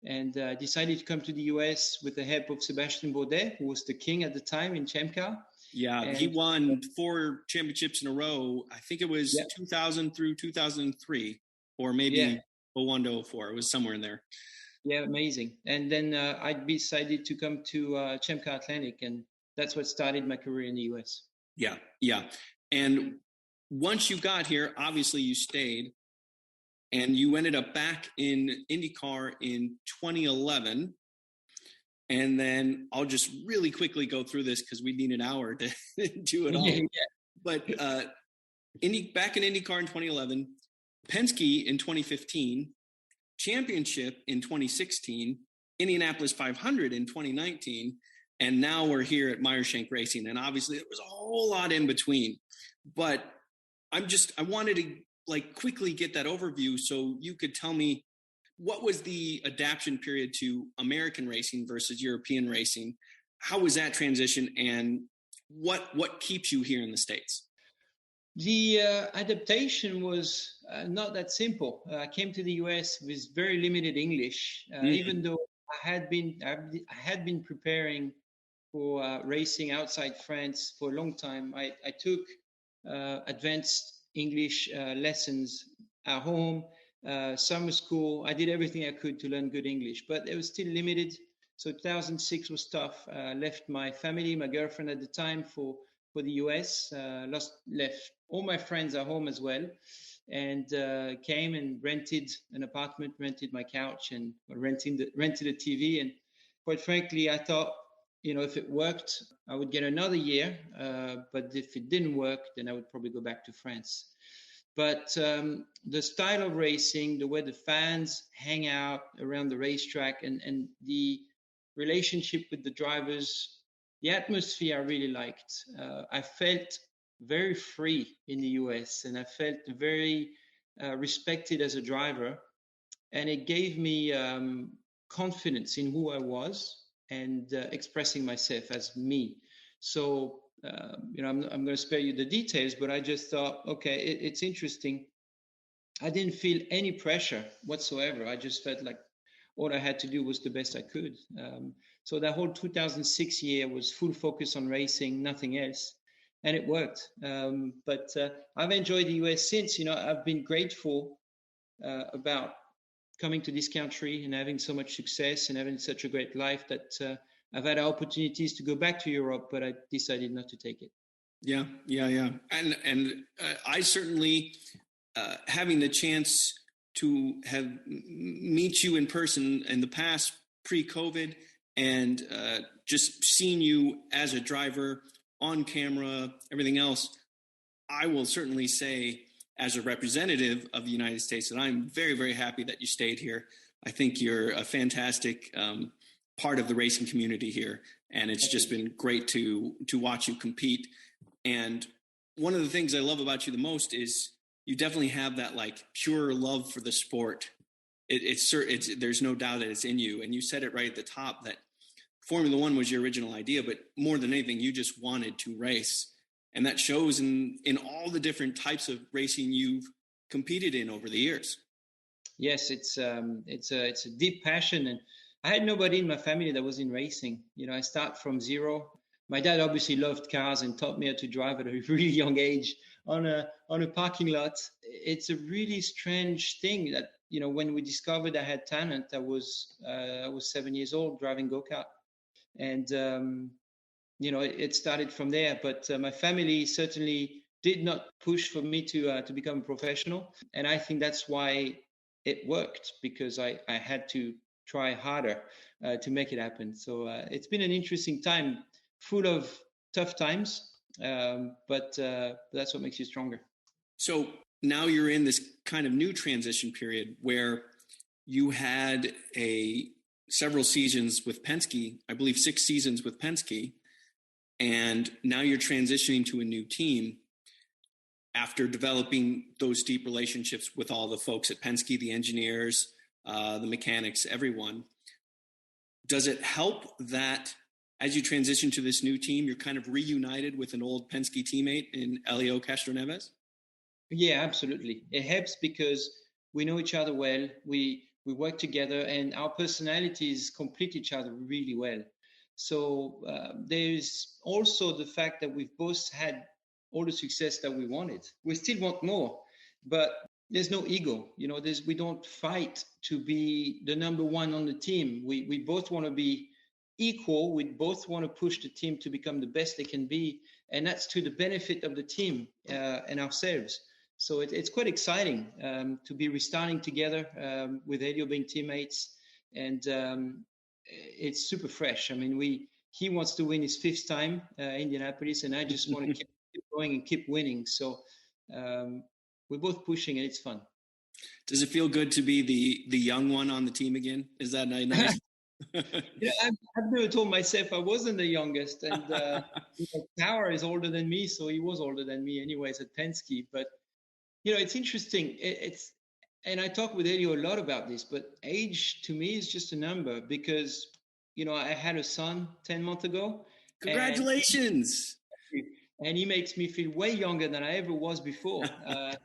And decided to come to the US with the help of Sébastien Bourdais, who was the king at the time in Champ Car. Yeah, and he won 4 championships in a row. I think it was 2000 through 2003, or maybe 01 to 04. It was somewhere in there. Yeah, amazing. And then I decided to come to Champ Car Atlantic, and that's what started my career in the US. Yeah. And once you got here, obviously you stayed, and you ended up back in IndyCar in 2011. And then I'll just really quickly go through this because we need an hour to do it all. Yeah. But back in IndyCar in 2011, Penske in 2015, Championship in 2016, Indianapolis 500 in 2019, and now we're here at Meyer Shank Racing. And obviously there was a whole lot in between. But I wanted to quickly get that overview so you could tell me, what was the adaptation period to American racing versus European racing? How was that transition, and what keeps you here in the States? The adaptation was not that simple. I came to the US with very limited English, even though I had been preparing for racing outside France for a long time. I took advanced English lessons at home. Summer school, I did everything I could to learn good English, but it was still limited. So 2006 was tough. Left my family, my girlfriend at the time for the US, left all my friends at home as well, and came and rented an apartment, rented my couch, and rented a TV. And quite frankly, I thought, if it worked, I would get another year. But if it didn't work, then I would probably go back to France. But the style of racing, the way the fans hang out around the racetrack, and the relationship with the drivers, the atmosphere I really liked. I felt very free in the US, and I felt very respected as a driver. And it gave me confidence in who I was and expressing myself as me. So, I'm going to spare you the details, but I just thought, okay, it's interesting. I didn't feel any pressure whatsoever. I just felt like all I had to do was the best I could. So that whole 2006 year was full focus on racing, nothing else. And it worked. But I've enjoyed the US since. I've been grateful about coming to this country and having so much success and having such a great life that I've had opportunities to go back to Europe, but I decided not to take it. Yeah. And I certainly, having the chance to have meet you in person in the past, pre-COVID, and just seeing you as a driver on camera, everything else, I will certainly say, as a representative of the United States, that I'm very, very happy that you stayed here. I think you're a fantastic part of the racing community here, and it's just been great to watch you compete. And one of the things I love about you the most is you definitely have that pure love for the sport. It's there's no doubt that it's in you, and you said it right at the top that Formula One was your original idea, but more than anything, you just wanted to race. And that shows in all the different types of racing you've competed in over the years. Yes, it's a deep passion, and I had nobody in my family that was in racing. I start from zero. My dad obviously loved cars and taught me how to drive at a really young age on a parking lot. It's a really strange thing that when we discovered I had talent, I was 7 years old driving go-kart, and it started from there. But my family certainly did not push for me to become a professional, and I think that's why it worked, because I had to try harder to make it happen. So it's been an interesting time, full of tough times, but that's what makes you stronger. So now you're in this kind of new transition period where you had several seasons with Penske, I believe 6 seasons with Penske, and now you're transitioning to a new team after developing those deep relationships with all the folks at Penske, the engineers, the mechanics, everyone. Does it help that as you transition to this new team, you're kind of reunited with an old Penske teammate in Helio Castroneves? Yeah, absolutely. It helps because we know each other well. We work together, and our personalities complete each other really well. So there's also the fact that we've both had all the success that we wanted. We still want more, but there's no ego. We don't fight to be the number one on the team. We both want to be equal. We both want to push the team to become the best they can be, and that's to the benefit of the team and ourselves. So it's quite exciting to be restarting together with Helio being teammates, and it's super fresh. I mean, he wants to win his 5th time Indianapolis, and I just want to keep going and keep winning. So we're both pushing, and it's fun. Does it feel good to be the young one on the team again? Is that nice? Yeah, I've never told myself I wasn't the youngest, and Tower is older than me, so he was older than me anyways at Penske. But it's interesting. And I talk with Helio a lot about this, but age to me is just a number, because I had a son 10 months ago. Congratulations! And he makes me feel way younger than I ever was before. I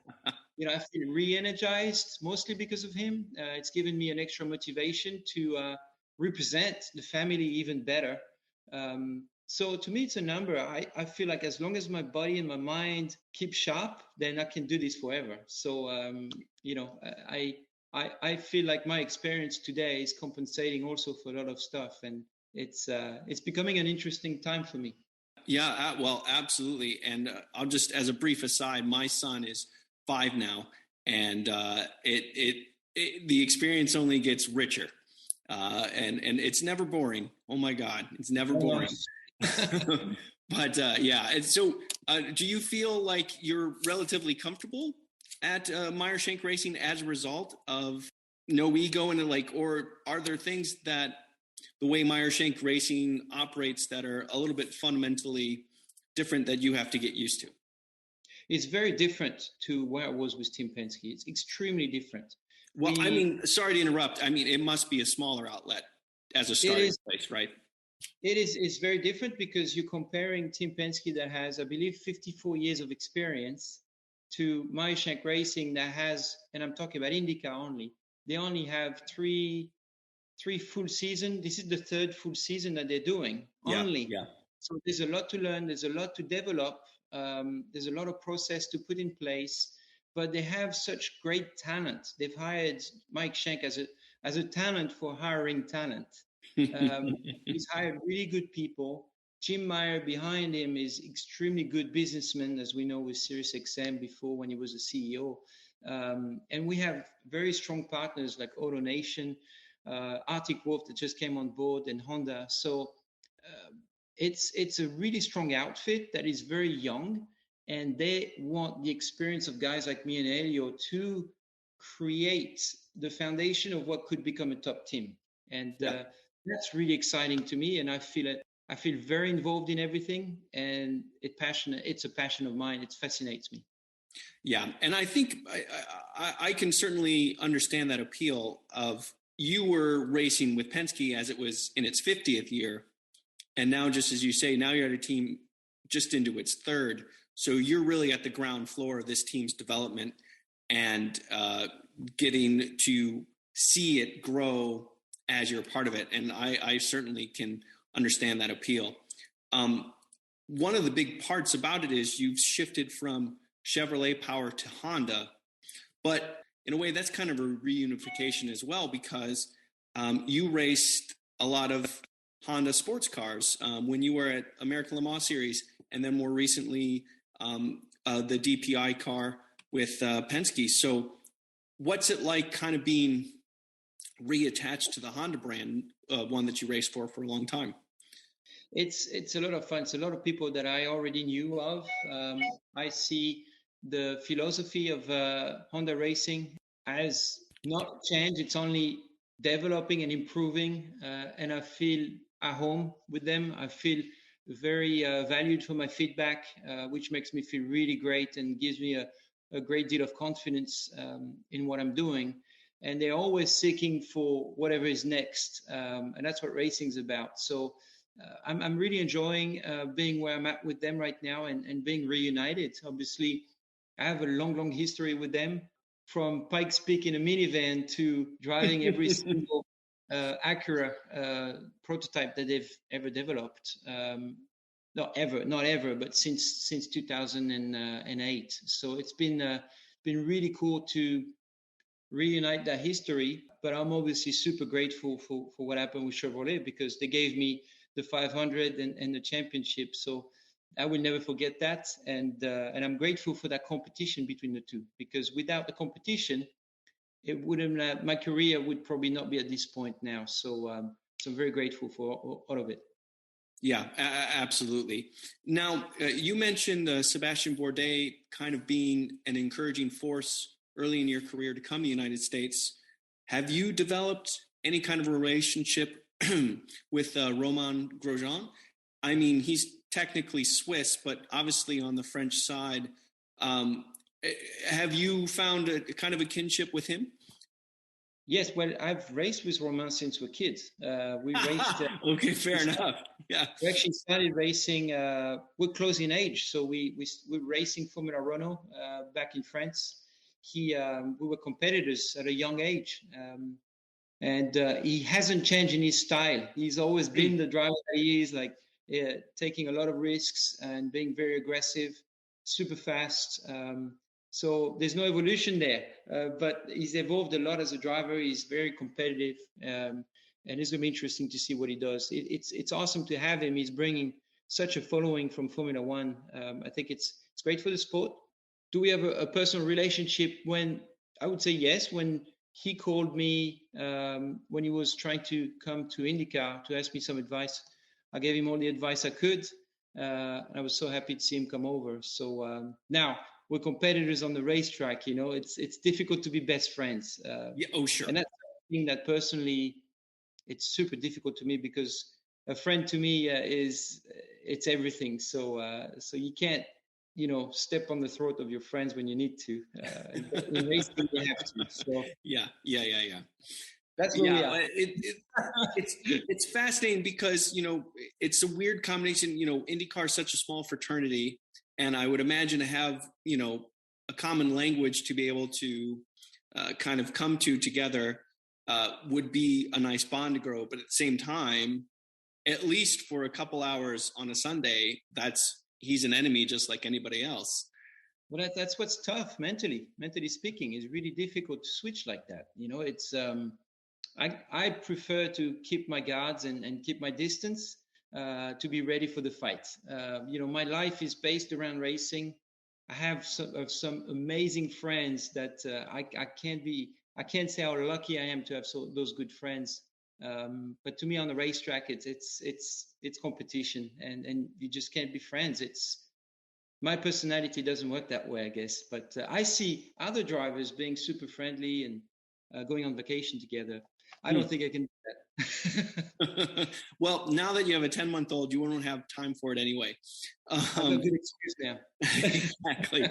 feel re-energized mostly because of him. It's given me an extra motivation to represent the family even better. So to me, it's a number. I feel like as long as my body and my mind keep sharp, then I can do this forever. So, I feel like my experience today is compensating also for a lot of stuff. And it's becoming an interesting time for me. Yeah, well, absolutely. And I'll just, as a brief aside, my son is 5 now, and the experience only gets richer. And it's never boring. Oh my God, it's never boring. But yeah, and so do you feel like you're relatively comfortable at Meyer Shank Racing as a result of no ego, and or are there things that the way Meyer Shank Racing operates that are a little bit fundamentally different that you have to get used to? It's very different to where I was with Team Penske. It's extremely different. Well, I mean, sorry to interrupt. I mean, it must be a smaller outlet as a starting place, right? It is. It's very different because you're comparing Team Penske that has, I believe, 54 years of experience to Meyer Shank Racing that has, and I'm talking about IndyCar only, they only have three full season. This is the 3rd full season that they're doing only. Yeah. So there's a lot to learn. There's a lot to develop. There's a lot of process to put in place, but they have such great talent. They've hired Mike Shank as a talent for hiring talent. He's hired really good people. Jim Meyer behind him is extremely good businessman, as we know with SiriusXM before when he was a CEO. And we have very strong partners like AutoNation, Arctic Wolf that just came on board, and Honda. So it's a really strong outfit that is very young, and they want the experience of guys like me and Helio to create the foundation of what could become a top team. And that's really exciting to me, and I feel very involved in everything, and it's a passion of mine. It fascinates me. Yeah, and I think I can certainly understand that appeal of you were racing with Penske as it was in its 50th year, and now, just as you say, now you're at a team just into its 3rd, so you're really at the ground floor of this team's development and getting to see it grow as you're a part of it. And I certainly can understand that appeal. One of the big parts about it is you've shifted from Chevrolet power to Honda, but in a way that's kind of a reunification as well, because you raced a lot of Honda sports cars when you were at American Le Mans Series, and then more recently the DPI car with Penske. So what's it like kind of being reattached to the Honda brand, one that you raced for a long time? It's a lot of fun. It's a lot of people that I already knew of. I see the philosophy of Honda Racing has not changed. It's only developing and improving, and I feel at home with them. I feel very valued for my feedback, which makes me feel really great and gives me a great deal of confidence in what I'm doing. And they're always seeking for whatever is next, and that's what racing's about. So I'm really enjoying being where I'm at with them right now and being reunited. Obviously, I have a long history with them, from Pikes Peak in a minivan to driving every single Acura prototype that they've ever developed. Not ever, but since 2008. So it's been really cool to reunite that history. But I'm obviously super grateful for what happened with Chevrolet, because they gave me the 500 and the championship. So I will never forget that. And I'm grateful for that competition between the two, because without the competition, it wouldn't. My career would probably not be at this point now. So I'm very grateful for all of it. Yeah, absolutely. Now, you mentioned Sebastian Bourdais kind of being an encouraging force early in your career to come to the United States. Have you developed any kind of a relationship with Romain Grosjean? I mean, he's technically Swiss, but obviously on the French side. Have you found a kind of a kinship with him? Yes, well, I've raced with Romain since we're kids. We raced. Okay, fair enough. Yeah, we actually started racing. We're close in age, so we were racing Formula Renault back in France. We were competitors at a young age, and he hasn't changed in his style. He's always been the driver that he is, like taking a lot of risks and being very aggressive, super fast. So there's no evolution there, but he's evolved a lot as a driver. He's very competitive, and it's going to be interesting to see what he does. It's awesome to have him. He's bringing such a following from Formula One. I think it's great for the sport. Do we have a personal relationship? When I would say yes, when he called me when he was trying to come to IndyCar to ask me some advice, I gave him all the advice I could. I was so happy to see him come over. So now we're competitors on the racetrack. You know, it's difficult to be best friends. Yeah. Oh, sure. And that's something that personally, it's super difficult to me, because a friend to me it's everything. So you can't, step on the throat of your friends when you need to. In racing, you have to. So yeah. That's where we are. It's fascinating because, it's a weird combination. IndyCar is such a small fraternity, and I would imagine to have, a common language to be able to kind of come to together would be a nice bond to grow. But at the same time, at least for a couple hours on a Sunday, he's an enemy just like anybody else. Well, that's what's tough mentally speaking. It's really difficult to switch like that. It's I prefer to keep my guards and keep my distance to be ready for the fight. My life is based around racing. I have some amazing friends that I can't say how lucky I am to have those good friends. But to me, on the racetrack, it's competition, and you just can't be friends. My personality doesn't work that way, I guess. But I see other drivers being super friendly and going on vacation together. I don't think I can do that. Well, now that you have a 10-month-old, you won't have time for it anyway. I have a good excuse now. Exactly.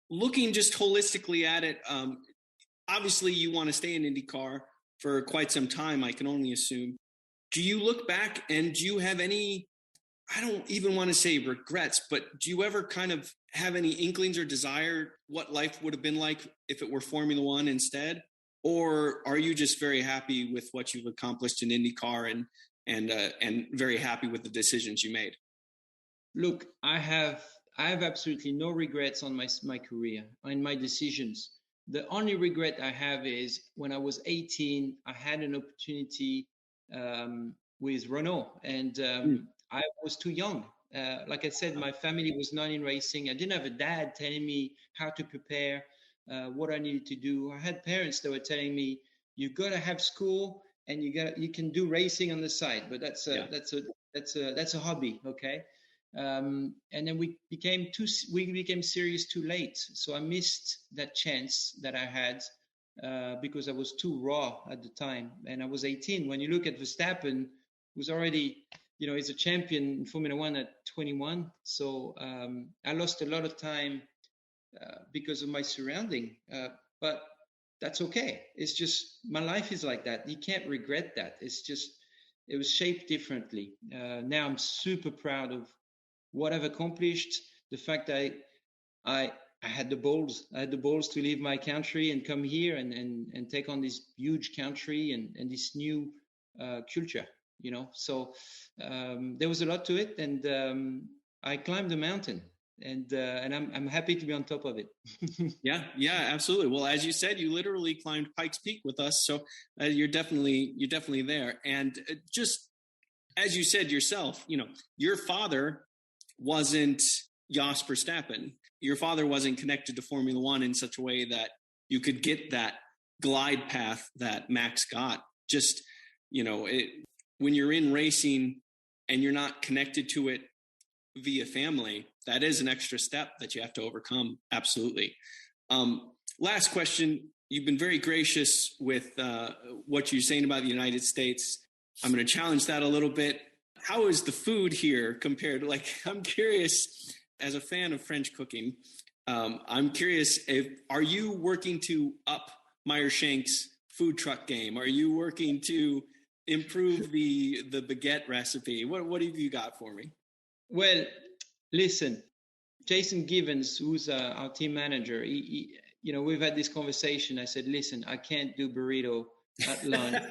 Looking just holistically at it, obviously you want to stay in IndyCar for quite some time, I can only assume. Do you look back and do you have any, I don't even want to say regrets, but do you ever kind of have any inklings or desire what life would have been like if it were Formula One instead? or are you just very happy with what you've accomplished in IndyCar and very happy with the decisions you made? Look, I have absolutely no regrets on my career and my decisions. The only regret I have is when I was 18, I had an opportunity with Renault, and I was too young. Like I said, my family was not in racing. I didn't have a dad telling me how to prepare, what I needed to do. I had parents that were telling me, you got to have school and you can do racing on the side, but that's a hobby, okay? And then we became serious too late. So I missed that chance that I had because I was too raw at the time. And I was 18. When you look at Verstappen, who's already, he's a champion in Formula One at 21. So I lost a lot of time because of my surrounding. But that's okay. It's just, my life is like that. You can't regret that. It's just, it was shaped differently. Now I'm super proud of what I've accomplished. The fact that I had the balls. I had the balls to leave my country and come here and take on this huge country and this new culture, So there was a lot to it, and I climbed the mountain, and I'm happy to be on top of it. Yeah, absolutely. Well, as you said, you literally climbed Pikes Peak with us, so you're definitely there. And just as you said yourself, your father wasn't Jos Verstappen. Your father wasn't connected to Formula One in such a way that you could get that glide path that Max got. Just, when you're in racing and you're not connected to it via family, that is an extra step that you have to overcome. Absolutely. Last question. You've been very gracious with what you're saying about the United States. I'm going to challenge that a little bit. How is the food here compared to, I'm curious, as a fan of French cooking, I'm curious, are you working to up Meyer Shank's food truck game? Are you working to improve the baguette recipe? What have you got for me? Well, listen, Jason Givens, who's our team manager, we've had this conversation. I said, listen, I can't do burrito at lunch.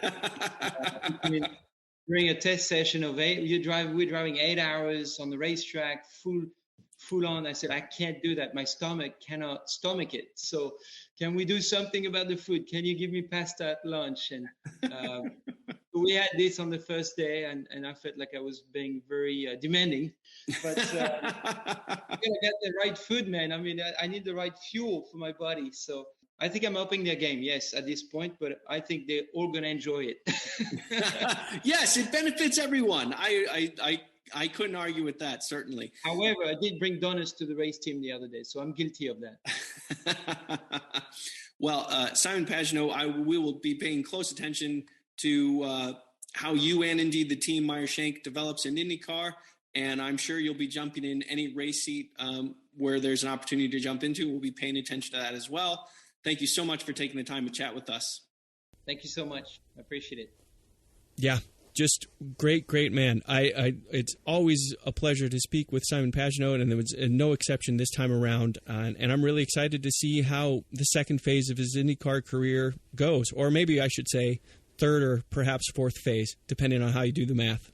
During a test session of 8, we're driving 8 hours on the racetrack, full on. I said, I can't do that. My stomach cannot stomach it. So can we do something about the food? Can you give me pasta at lunch? And we had this on the first day, and I felt like I was being very demanding. But you gotta get the right food, man. I mean, I need the right fuel for my body. So I think I'm upping their game, yes, at this point, but I think they're all going to enjoy it. Yes, it benefits everyone. I couldn't argue with that, certainly. However, I did bring donuts to the race team the other day, so I'm guilty of that. Well, Simon Pagenaud, we will be paying close attention to how you and indeed the team Meyer Shank develops in IndyCar, and I'm sure you'll be jumping in any race seat where there's an opportunity to jump into. We'll be paying attention to that as well. Thank you so much for taking the time to chat with us. Thank you so much. I appreciate it. Yeah, just great man. It's always a pleasure to speak with Simon Pagenaud, and there was no exception this time around. And I'm really excited to see how the second phase of his IndyCar career goes, or maybe I should say third or perhaps fourth phase, depending on how you do the math.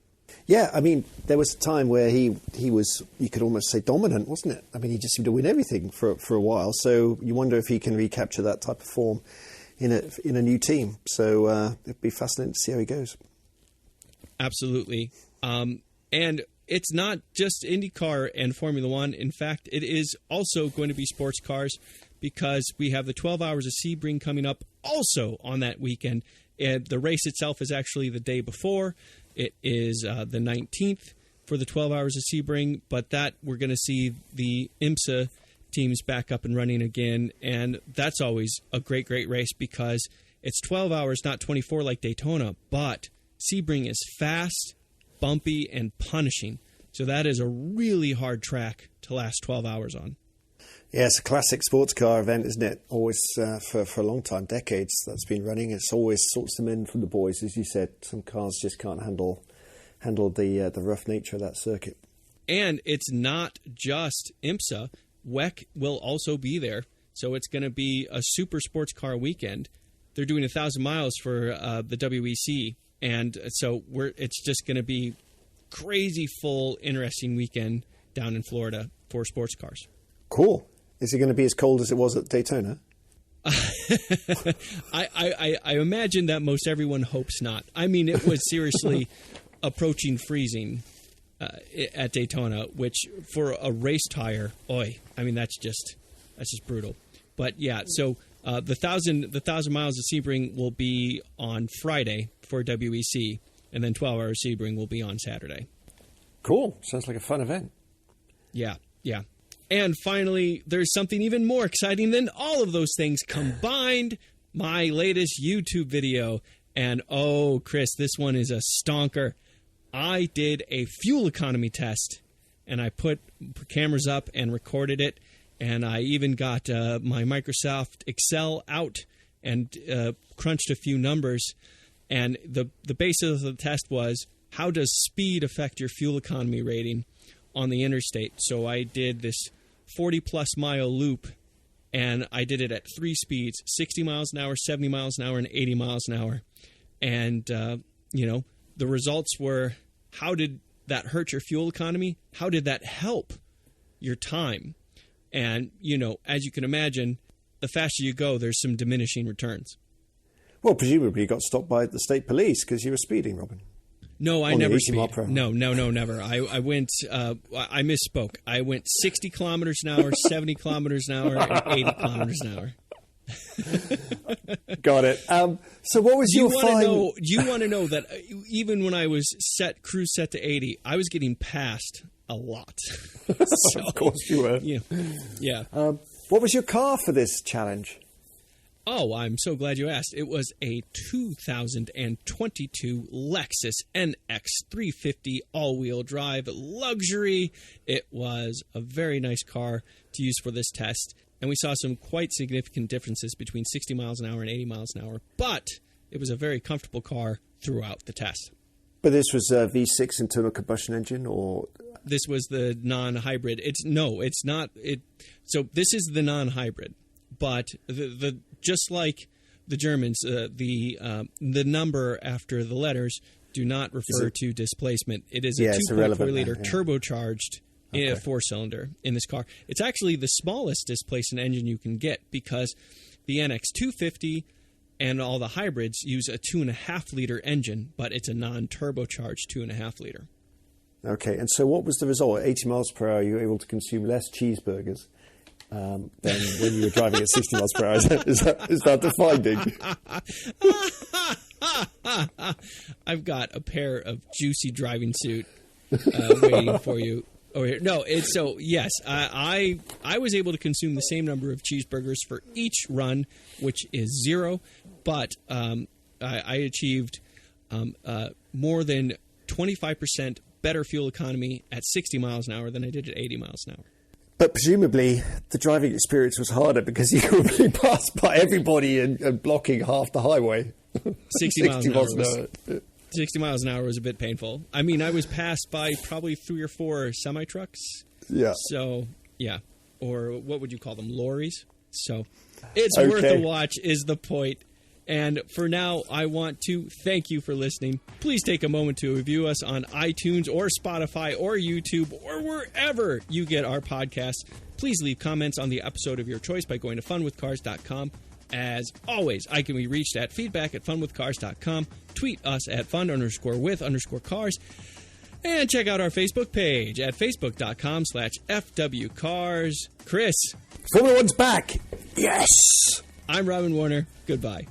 Yeah, I mean, there was a time where he was, you could almost say, dominant, wasn't it? I mean, he just seemed to win everything for a while. So you wonder if he can recapture that type of form in a new team. So it'd be fascinating to see how he goes. Absolutely. And it's not just IndyCar and Formula One. In fact, it is also going to be sports cars, because we have the 12 Hours of Sebring coming up also on that weekend. And the race itself is actually the day before. It is the 19th for the 12 Hours of Sebring, but that we're going to see the IMSA teams back up and running again, and that's always a great race because it's 12 hours, not 24 like Daytona, but Sebring is fast, bumpy, and punishing, so that is a really hard track to last 12 hours on. Yeah, it's a classic sports car event, isn't it? Always for a long time, decades that's been running. It's always sorts them in from the boys, as you said. Some cars just can't handle the rough nature of that circuit. And it's not just IMSA. WEC will also be there, so it's going to be a super sports car weekend. they're doing 1,000 miles for the WEC, and so it's just going to be crazy full, interesting weekend down in Florida for sports cars. Cool. Is it going to be as cold as it was at Daytona? I imagine that most everyone hopes not. I mean, it was seriously approaching freezing at Daytona, which for a race tire, I mean, that's just brutal. But yeah, so the 1,000 miles of Sebring will be on Friday for WEC, and then 12 hours Sebring will be on Saturday. Cool. Sounds like a fun event. Yeah. And finally, there's something even more exciting than all of those things combined. My latest YouTube video. And Chris, this one is a stonker. I did a fuel economy test, and I put cameras up and recorded it. And I even got my Microsoft Excel out and crunched a few numbers. And the basis of the test was, how does speed affect your fuel economy rating on the interstate? So I did this 40-plus mile loop, and I did it at 3 speeds, 60 miles an hour, 70 miles an hour, and 80 miles an hour. And, the results were, how did that hurt your fuel economy? How did that help your time? And, as you can imagine, the faster you go, there's some diminishing returns. Well, presumably you got stopped by the state police because you were speeding, Robin. No, I never speed. No, never. I went, I misspoke. I went 60 kilometers an hour, 70 kilometers an hour, and 80 kilometers an hour. Got it. So what was your fine? Do you want to know that even when I was cruise set to 80, I was getting passed a lot. So, of course you were. Yeah. What was your car for this challenge? Oh, I'm so glad you asked. It was a 2022 Lexus NX 350 all-wheel drive luxury. It was a very nice car to use for this test, and we saw some quite significant differences between 60 miles an hour and 80 miles an hour, but it was a very comfortable car throughout the test. But this was a V6 internal combustion engine, or...? This was the non-hybrid. It's not. So this is the non-hybrid, but the just like the Germans, the number after the letters do not refer to displacement. It is a 2.4-liter turbocharged 4-cylinder in this car. It's actually the smallest displacement engine you can get because the NX 250 and all the hybrids use a 2.5-liter engine, but it's a non-turbocharged 2.5-liter. Okay, and so what was the result? At 80 miles per hour, you were able to consume less cheeseburgers than when you were driving at 60 miles per hour. Is that the finding? I've got a pair of juicy driving suit waiting for you over here. No, yes, I was able to consume the same number of cheeseburgers for each run, which is 0, but I achieved more than 25% better fuel economy at 60 miles an hour than I did at 80 miles an hour. But presumably the driving experience was harder because you were being passed by everybody and blocking half the highway. 60 miles an hour. 60 miles an hour was a bit painful. I mean, I was passed by probably 3 or 4 semi-trucks. Yeah. So, yeah. Or what would you call them? Lorries. So it's worth a watch is the point. And for now, I want to thank you for listening. Please take a moment to review us on iTunes or Spotify or YouTube or wherever you get our podcasts. Please leave comments on the episode of your choice by going to funwithcars.com. As always, I can be reached at feedback@funwithcars.com. Tweet us at fun_with_cars. And check out our Facebook page at facebook.com/FWCars. Chris. Formula One's back. Yes. I'm Robin Warner. Goodbye.